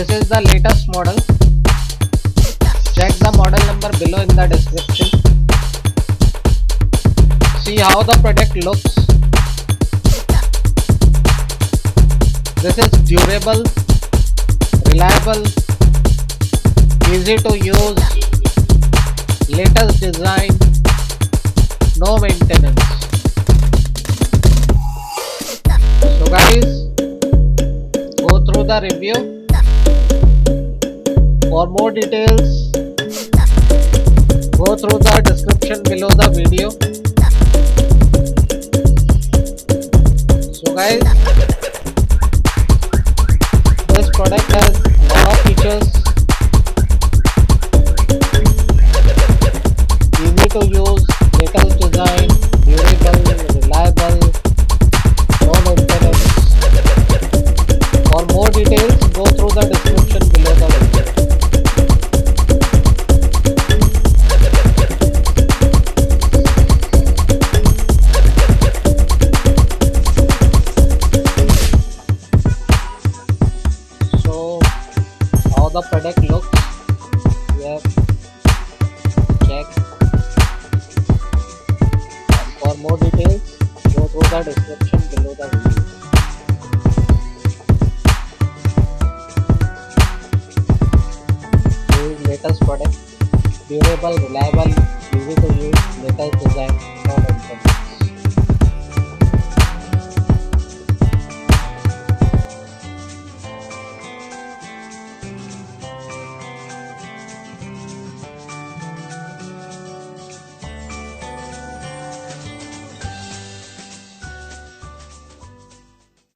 This is the latest model. Check the model number below in the description. See how the product looks. This is durable, reliable, easy to use, latest design, no maintenance. So guys, go through the review. For more details, go through the description below the video. So guys, this product has a lot of features. Easy to use, latest design, durable, reliable, no maintenance. For more details, go through the description below the video. So, how the product looks, we have checked. For more details, go through the description below the video. This is latest product, durable, reliable, easy to use, latest design, no maintenance.